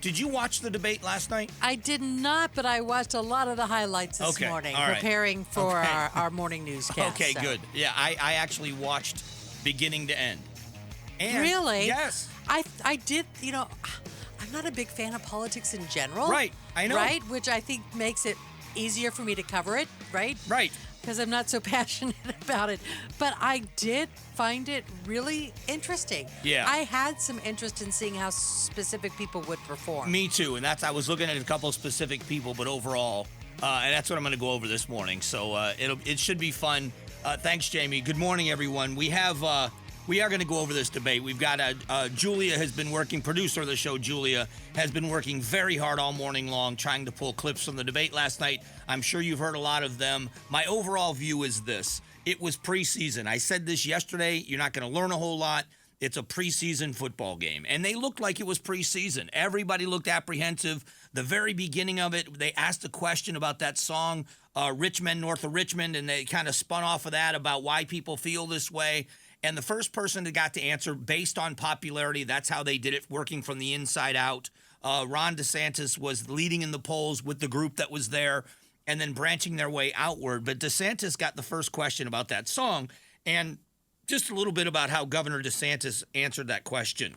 Did you watch the debate last night? I did not, but I watched a lot of the highlights this morning, preparing for our morning newscast. Okay, good. Yeah, I actually watched beginning to end. And really? Yes. I did, I'm not a big fan of politics in general. Right, I know. Right, which I think makes it easier for me to cover it, right? Right. Because I'm not so passionate about it. But I did find it really interesting. Yeah. I had some interest in seeing how specific people would perform. Me too, and I was looking at a couple of specific people, but overall, and that's what I'm going to go over this morning. So it should be fun. Thanks, Jamie. Good morning, everyone. We are going to go over this debate. We've got Julia has been working, producer of the show, Julia, has been working very hard all morning long trying to pull clips from the debate last night. I'm sure you've heard a lot of them. My overall view is this. It was preseason. I said this yesterday. You're not going to learn a whole lot. It's a preseason football game. And they looked like it was preseason. Everybody looked apprehensive. The very beginning of it, they asked a question about that song, Richmond, North of Richmond, and they kind of spun off of that about why people feel this way. And the first person that got to answer based on popularity, that's how they did it, working from the inside out. Ron DeSantis was leading in the polls with the group that was there and then branching their way outward. But DeSantis got the first question about that song. And just a little bit about how Governor DeSantis answered that question.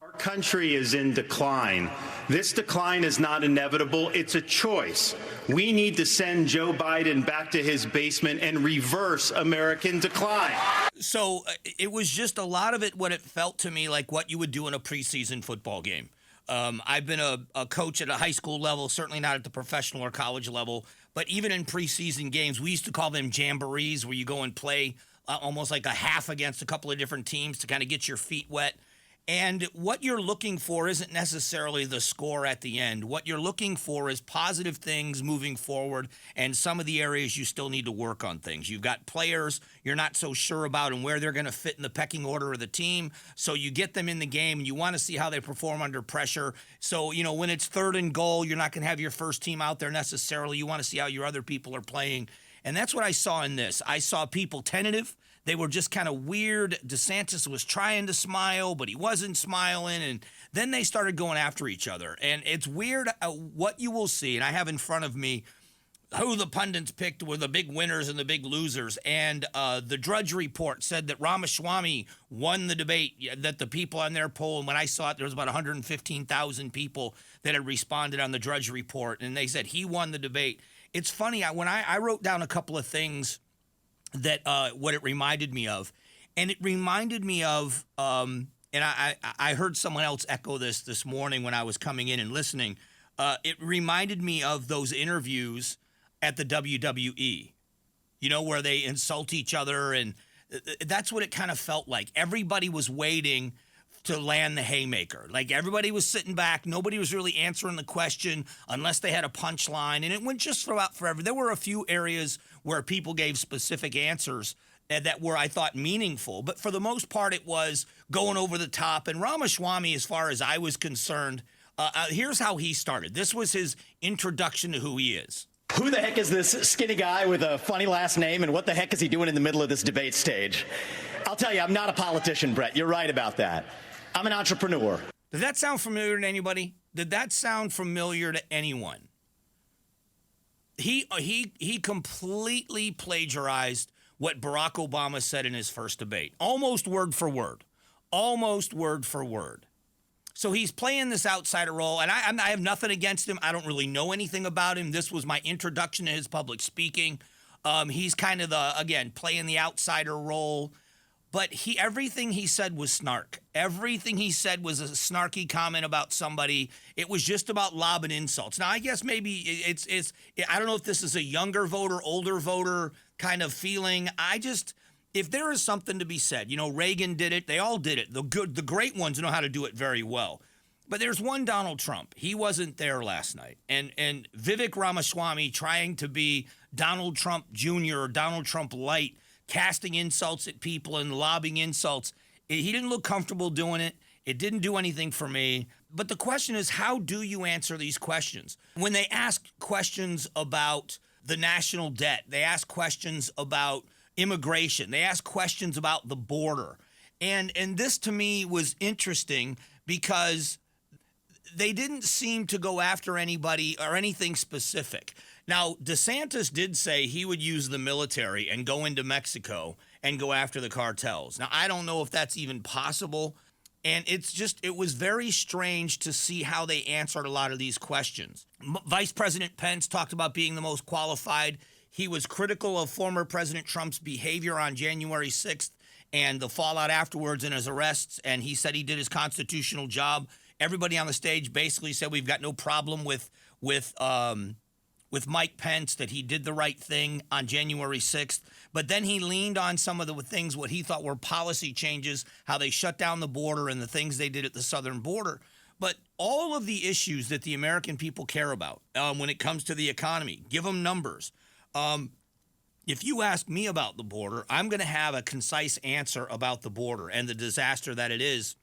Our country is in decline. This decline is not inevitable. It's a choice. We need to send Joe Biden back to his basement and reverse American decline. So it was just a lot of it, what it felt to me like what you would do in a preseason football game. I've been a coach at a high school level, certainly not at the professional or college level, but even in preseason games, we used to call them jamborees, where you go and play almost like a half against a couple of different teams to kind of get your feet wet. And what you're looking for isn't necessarily the score at the end. What you're looking for is positive things moving forward and some of the areas you still need to work on things. You've got players you're not so sure about and where they're going to fit in the pecking order of the team. So you get them in the game and you want to see how they perform under pressure. So, when it's 3rd and goal, you're not going to have your first team out there necessarily. You want to see how your other people are playing. And that's what I saw in this. I saw people tentative. They were just kind of weird. DeSantis was trying to smile, but he wasn't smiling. And then they started going after each other. And it's weird what you will see. And I have in front of me who the pundits picked were the big winners and the big losers. And the Drudge Report said that Ramaswamy won the debate, that the people on their poll, and when I saw it, there was about 115,000 people that had responded on the Drudge Report. And they said he won the debate. It's funny, when I wrote down a couple of things that what it reminded me of. And it reminded me of, and I heard someone else echo this morning when I was coming in and listening. It reminded me of those interviews at the WWE, where they insult each other. And that's what it kind of felt like. Everybody was waiting to land the haymaker. Like everybody was sitting back. Nobody was really answering the question unless they had a punchline. And it went just throughout forever. There were a few areas where people gave specific answers that were, I thought, meaningful. But for the most part, it was going over the top. And Ramaswamy, as far as I was concerned, here's how he started. This was his introduction to who he is. Who the heck is this skinny guy with a funny last name, and what the heck is he doing in the middle of this debate stage? I'll tell you, I'm not a politician, Brett. You're right about that. I'm an entrepreneur. Did that sound familiar to anybody? Did that sound familiar to anyone? He completely plagiarized what Barack Obama said in his first debate. Almost word for word. Almost word for word. So he's playing this outsider role, and I have nothing against him. I don't really know anything about him. This was my introduction to his public speaking. He's kind of playing the outsider role. But everything he said was snark. Everything he said was a snarky comment about somebody. It was just about lobbing insults. Now, I guess maybe it's I don't know if this is a younger voter, older voter kind of feeling. If there is something to be said, Reagan did it. They all did it. The great ones know how to do it very well. But there's one Donald Trump. He wasn't there last night. And Vivek Ramaswamy trying to be Donald Trump Jr. or Donald Trump Light, casting insults at people and lobbing insults. He didn't look comfortable doing it. It didn't do anything for me. But the question is, how do you answer these questions? When they ask questions about the national debt, they ask questions about immigration, they ask questions about the border. And this to me was interesting because they didn't seem to go after anybody or anything specific. Now, DeSantis did say he would use the military and go into Mexico and go after the cartels. Now, I don't know if that's even possible. And it was very strange to see how they answered a lot of these questions. Vice President Pence talked about being the most qualified. He was critical of former President Trump's behavior on January 6th and the fallout afterwards and his arrests. And he said he did his constitutional job. Everybody on the stage basically said we've got no problem with Mike Pence, that he did the right thing on January 6th. But then he leaned on some of the things, what he thought were policy changes, how they shut down the border and the things they did at the southern border. But all of the issues that the American people care about when it comes to the economy, give them numbers. If you ask me about the border, I'm going to have a concise answer about the border and the disaster that it is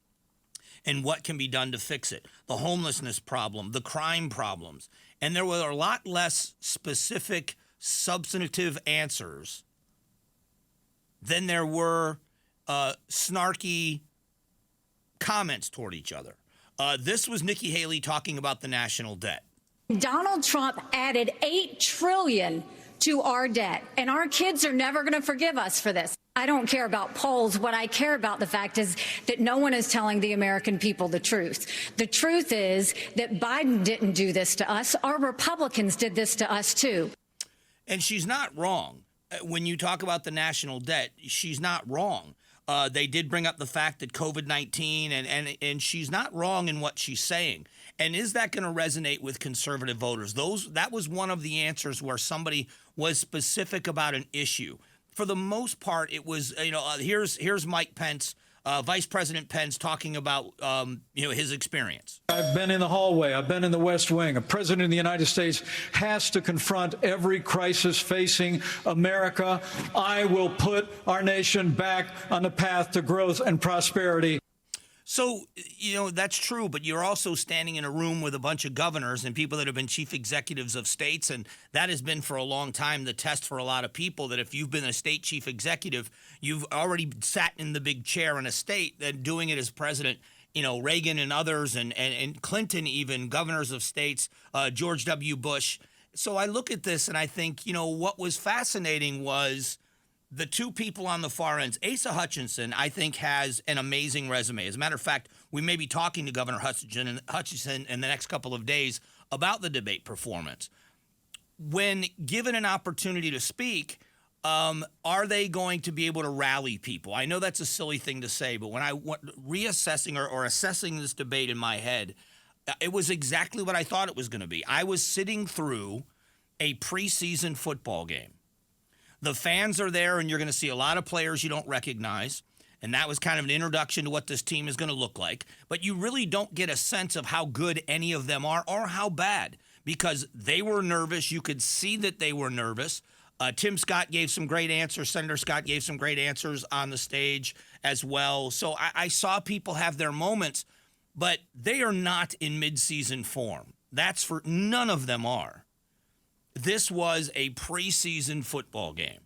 and what can be done to fix it. The homelessness problem, the crime problems. And there were a lot less specific, substantive answers than there were snarky comments toward each other. This was Nikki Haley talking about the national debt. Donald Trump added $8 trillion to our debt, and our kids are never going to forgive us for this. I don't care about polls. What I care about, the fact is that no one is telling the American people the truth. The truth is that Biden didn't do this to us. Our Republicans did this to us, too. And she's not wrong. When you talk about the national debt, she's not wrong. They did bring up the fact that COVID-19, and she's not wrong in what she's saying. And is that going to resonate with conservative voters? That was one of the answers where somebody was specific about an issue. For the most part, it was, here's Mike Pence, Vice President Pence, talking about, his experience. I've been in the hallway. I've been in the West Wing. A president of the United States has to confront every crisis facing America. I will put our nation back on the path to growth and prosperity. So, that's true, but you're also standing in a room with a bunch of governors and people that have been chief executives of states, and that has been for a long time the test for a lot of people, that if you've been a state chief executive, you've already sat in the big chair in a state, then doing it as president. Reagan and others, and Clinton even, governors of states, George W. Bush. So I look at this and I think, what was fascinating was the two people on the far ends. Asa Hutchinson, I think, has an amazing resume. As a matter of fact, we may be talking to Governor Hutchinson in the next couple of days about the debate performance. When given an opportunity to speak, are they going to be able to rally people? I know that's a silly thing to say, but when I went reassessing or assessing this debate in my head, it was exactly what I thought it was going to be. I was sitting through a preseason football game. The fans are there, and you're going to see a lot of players you don't recognize, and that was kind of an introduction to what this team is going to look like. But you really don't get a sense of how good any of them are or how bad, because they were nervous. You could see that they were nervous. Tim Scott gave some great answers. Senator Scott gave some great answers on the stage as well. So I saw people have their moments, but they are not in midseason form. That's for none of them are. This was a preseason football game,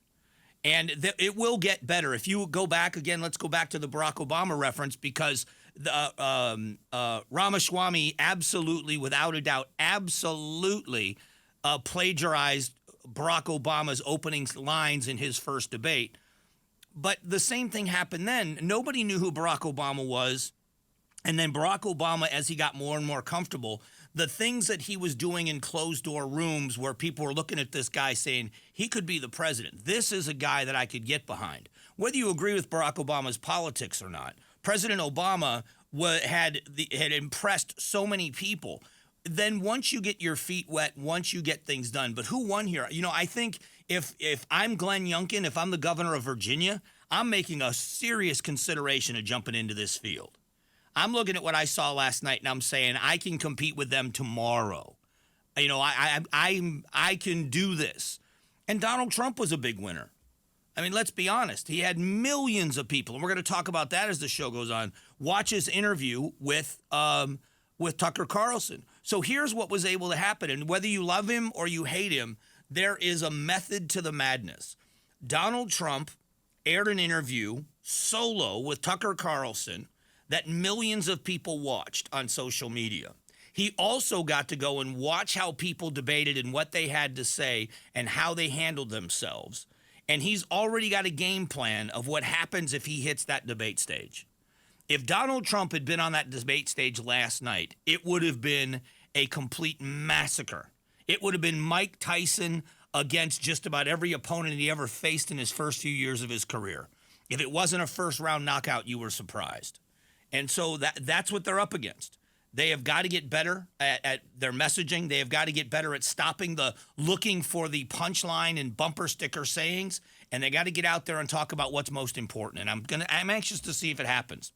and it will get better. If you go back again, let's go back to the Barack Obama reference, because Ramaswamy absolutely, without a doubt, plagiarized Barack Obama's opening lines in his first debate. But the same thing happened then. Nobody knew who Barack Obama was. And then Barack Obama, as he got more and more comfortable, the things that he was doing in closed-door rooms where people were looking at this guy saying, he could be the president. This is a guy that I could get behind. Whether you agree with Barack Obama's politics or not, President Obama had impressed so many people. Then once you get your feet wet, once you get things done. But who won here? I think if I'm Glenn Youngkin, if I'm the governor of Virginia, I'm making a serious consideration of jumping into this field. I'm looking at what I saw last night, and I'm saying I can compete with them tomorrow. I can do this. And Donald Trump was a big winner. I mean, let's be honest. He had millions of people, and we're going to talk about that as the show goes on. Watch his interview with Tucker Carlson. So here's what was able to happen, and whether you love him or you hate him, there is a method to the madness. Donald Trump aired an interview solo with Tucker Carlson that millions of people watched on social media. He also got to go and watch how people debated and what they had to say and how they handled themselves. And he's already got a game plan of what happens if he hits that debate stage. If Donald Trump had been on that debate stage last night, it would have been a complete massacre. It would have been Mike Tyson against just about every opponent he ever faced in his first few years of his career. If it wasn't a first-round knockout, you were surprised. And so that's what they're up against. They have got to get better at their messaging. They have got to get better at stopping the looking for the punchline and bumper sticker sayings. And they got to get out there and talk about what's most important. And I'm anxious to see if it happens.